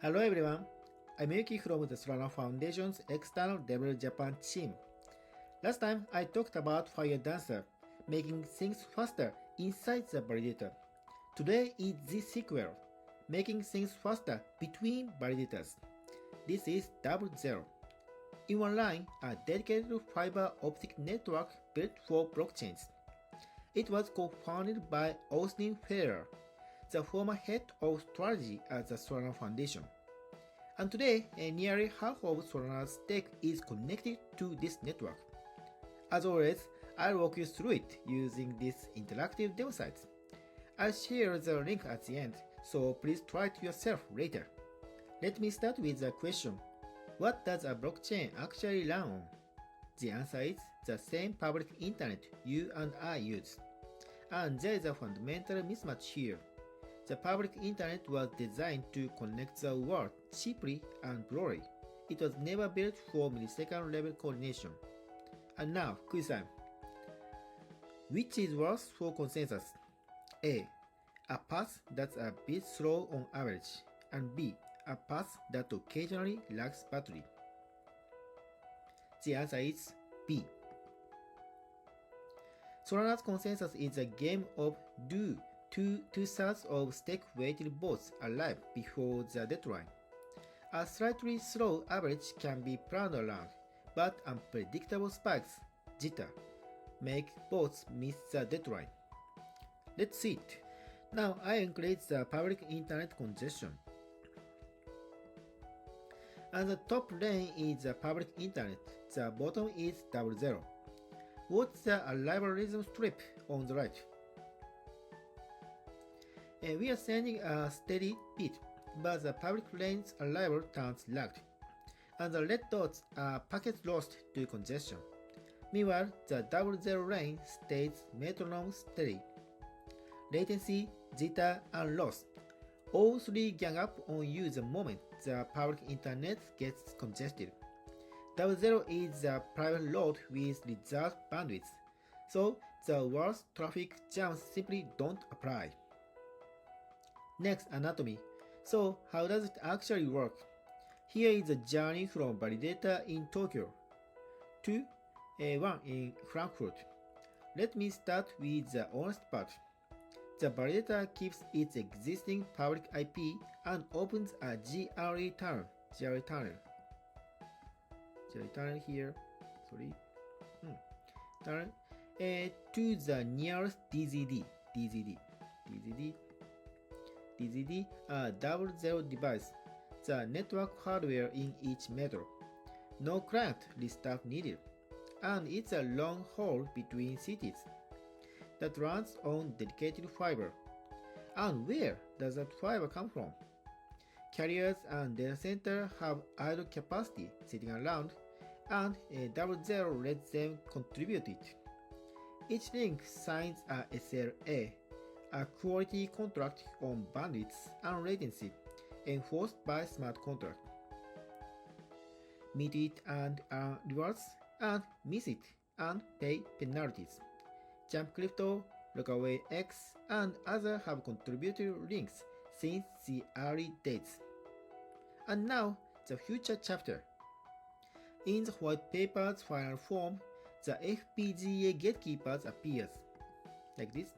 Hello everyone, I'm Yuki from the Solana Foundation's External Level Japan team. Last time I talked about Fire Dancer, making things faster inside the validator. Today is the sequel, making things faster between validators. This is DoubleZero. In one line, a dedicated fiber optic network built for blockchains. It was co-founded by Austin Ferrer, the former head of strategy at the Solana Foundation. And today, nearly half of Solana's stake is connected to this network. As always, I'll walk you through it using this interactive demo site. I'll share the link at the end, so please try it yourself later. Let me start with the question. What does a blockchain actually run on? The answer is the same public internet you and I use. And there is a fundamental mismatch here. The public internet was designed to connect the world cheaply and broadly. It was never built for millisecond level coordination. And now, quiz time. Which is worse for consensus? A. A path that's a bit slow on average, and B. A path that occasionally lacks battery. The answer is B. Solana's consensus is a game of do two-thirds of stake-weighted votes arrive before the deadline. A slightly slow average can be planned around, but unpredictable spikes, jitter, make votes miss the deadline. Let's see it. Now I increase the public internet congestion. And the top lane is the public internet, the bottom is DoubleZero. What's the arrival rhythm strip on the right? We are sending a steady beat, but the public lane's arrival turns lagged, and the red dots are packets lost to congestion. Meanwhile, the DoubleZero lane stays metronome steady. Latency, jitter, and loss all three gang up on you the moment the public internet gets congested. DoubleZero is a private node with reserved bandwidth, so the worst traffic jams simply don't apply. Next, anatomy. So, how does it actually work? Here is a journey from validator in Tokyo to one in Frankfurt. Let me start with the honest part. The validator keeps its existing public IP and opens a GRE tunnel here, tunnel to the nearest DZD, a DoubleZero device, the network hardware in each metro. No client restart needed, and it's a long haul between cities that runs on dedicated fiber. And where does that fiber come from? Carriers and data center have idle capacity sitting around, and DoubleZero lets them contribute it. Each link signs a SLA, a quality contract on bandwidth and latency, enforced by smart contract. Meet it and earn rewards, and miss it and pay penalties. Jump Crypto, Lockaway X, and others have contributed links since the early days. And now, the future chapter. In the white paper's final form, the FPGA gatekeepers appears like this.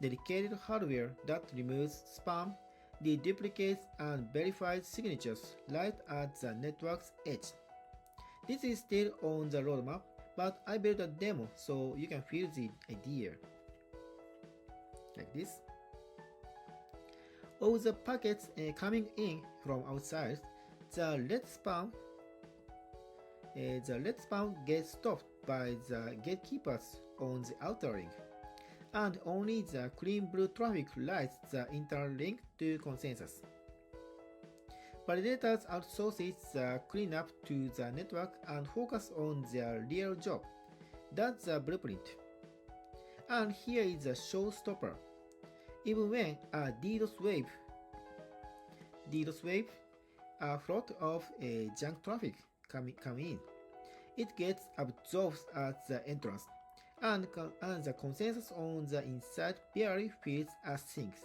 Dedicated hardware that removes spam, deduplicates and verifies signatures right at the network's edge. This is still on the roadmap, but I built a demo so you can feel the idea. Like this. All the packets coming in from outside, the red spam gets stopped by the gatekeepers on the outer ring, and only the clean blue traffic lights the internal link to consensus. Validators outsource the cleanup to the network and focus on their real job. That's the blueprint. And here is a showstopper. Even when a DDoS wave, a flood of junk traffic come in, it gets absorbed at the entrance, and the consensus on the inside barely feels as things.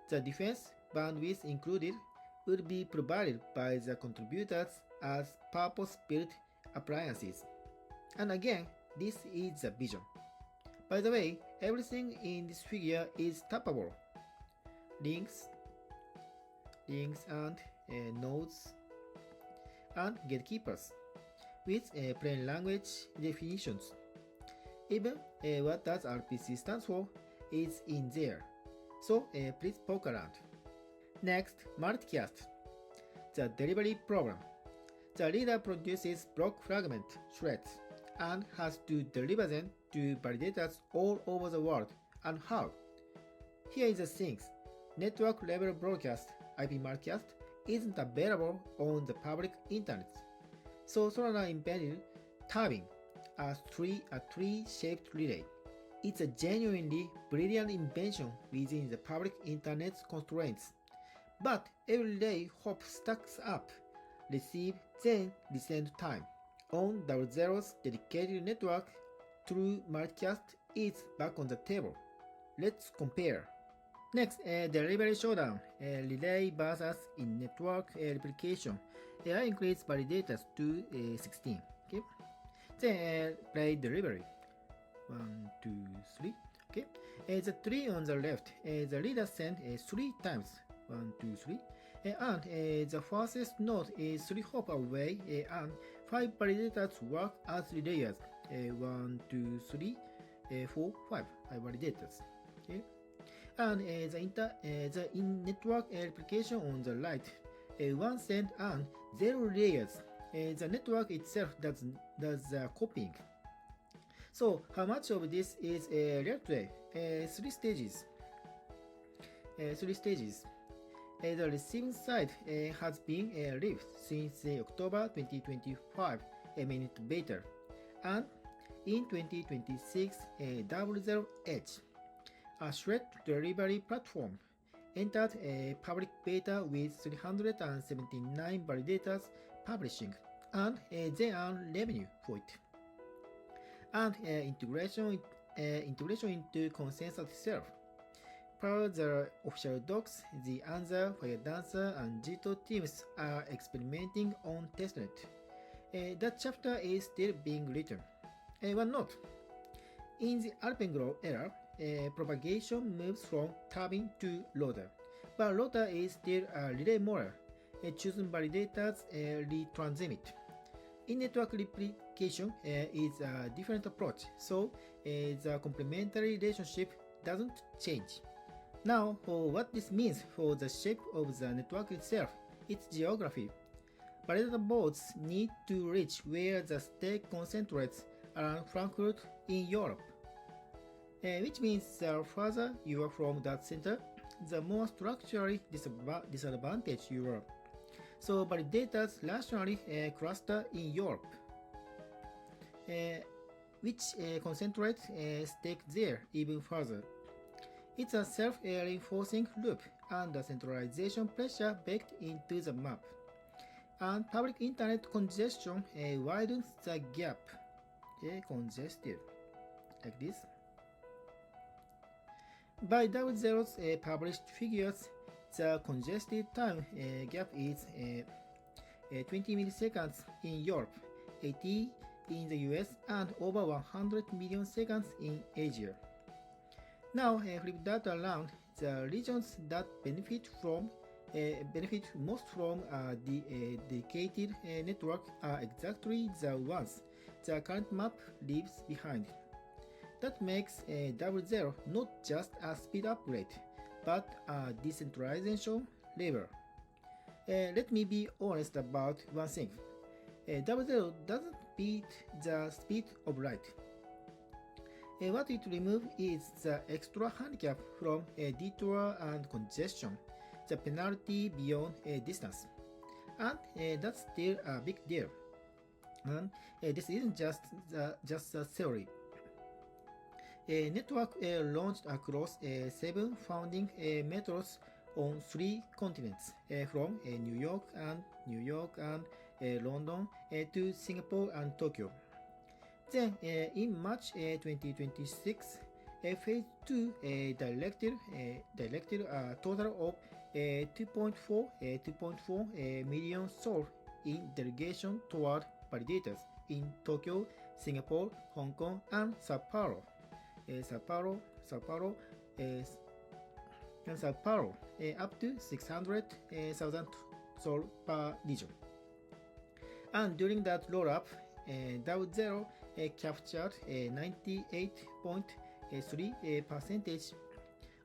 The defense bandwidth included would be provided by the contributors as purpose-built appliances. And again, this is the vision. By the way, everything in this figure is tappable. Links and nodes and gatekeepers with plain language definitions. Even what does RPC stands for is in there. So please poke around. Next, multicast. The delivery problem. The reader produces block fragment threads and has to deliver them to validators all over the world. And how? Here is the thing. Network level broadcast, IP multicast, isn't available on the public internet. So Solana invented Turbine, a tree-shaped relay. It's a genuinely brilliant invention within the public internet's constraints. But every relay hop stacks up, receive, then resend time. On DoubleZero's dedicated network, true multicast is back on the table. Let's compare. Next, delivery showdown, relay versus in-network replication. I increase validators to 16. Okay. Then play delivery. 1, 2, 3. Okay. The tree on the left, the reader sent 3 times. 1, 2, 3. And the fastest node is 3 hop away, and 5 validators work as relayers. 1, 2, 3, 4, 5 validators. Okay. And the in-network replication on the right, 1 send and 0 layers. The network itself does the copying. So how much of this is real today? 3 stages. The receiving side has been live since October 2025 mainnet beta, and in 2026 DoubleZero Edge, a thread delivery platform, entered a public beta with 379 validators publishing, and they earn revenue for it. And integration into consensus itself. Per the official docs, the Anza, Firedancer, and Jito teams are experimenting on testnet. That chapter is still being written. One note: in the Alpenglow era, propagation moves from turbine to loader, but loader is still a relay model. Choosing validators retransmit. In-network replication is a different approach, so the complementary relationship doesn't change. Now, what this means for the shape of the network itself, its geography. Validator boards need to reach where the stake concentrates around Frankfurt in Europe, which means the further you are from that center, the more structurally disadvantaged you are. So validators rationally cluster in Europe, which concentrate stake there even further. It's a self-reinforcing loop and the centralization pressure baked into the map. And public internet congestion widens the gap. Congested, like this. By DoubleZero's published figures, the congested time gap is 20 milliseconds in Europe, 80 in the US, and over 100 million seconds in Asia. Now flip that around. The regions that benefit most from the dedicated network are exactly the ones the current map leaves behind. That makes DoubleZero not just a speed upgrade, but a decentralization lever. Let me be honest about one thing. DoubleZero doesn't beat the speed of light. What it removes is the extra handicap from detour and congestion, the penalty beyond distance. And that's still a big deal. And this isn't just a theory. A network launched across 7 founding metros on 3 continents, from New York and London to Singapore and Tokyo. Then, in March 2026, Phase 2 directed a total of 2.4 million Sol in delegation toward validators in Tokyo, Singapore, Hong Kong, and Sao Paulo. Sao Paulo, and Sao Paulo, up to 600,000 Sol per region. And during that rollup, DoubleZero captured 98.3%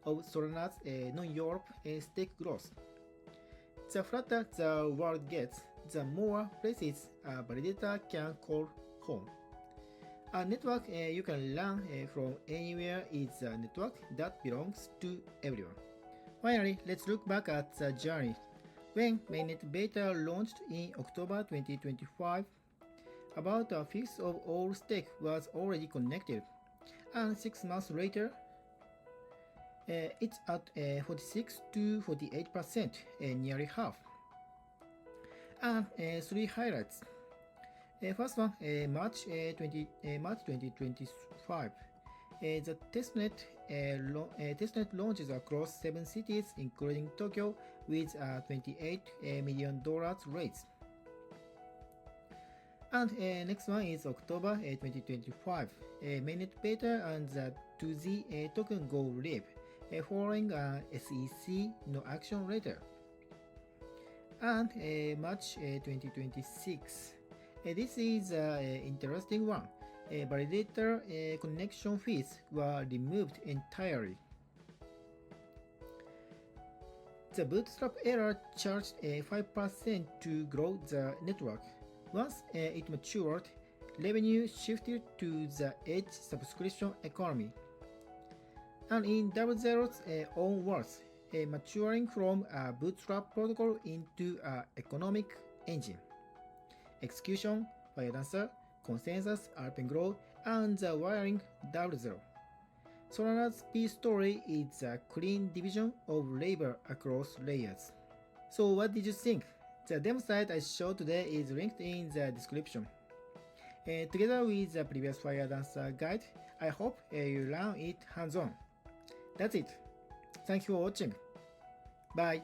of Solana's non-Europe stake growth. The flatter the world gets, the more places a validator can call home. A network you can run from anywhere is a network that belongs to everyone. Finally, let's look back at the journey. When mainnet beta launched in October 2025, about a fifth of all stake was already connected, and 6 months later, it's at 46 to 48%, nearly half. And 3 highlights. First one, March 2025. The testnet launches across 7 cities, including Tokyo, with a $28 million raise. And next one is October 2025. Mainnet beta and the 2Z token go live, following a SEC no action letter. And March 2026. This is an interesting one. Validator connection fees were removed entirely. The bootstrap era charged 5% to grow the network. Once it matured, revenue shifted to the edge subscription economy. And in DoubleZero's own words, maturing from a bootstrap protocol into an economic engine. Execution, Firedancer, Consensus, Alpenglow, and the wiring DoubleZero. Solana's P story is a clean division of labor across layers. So what did you think? The demo site I showed today is linked in the description. Together with the previous Firedancer guide, I hope you learn it hands-on. That's it. Thank you for watching. Bye.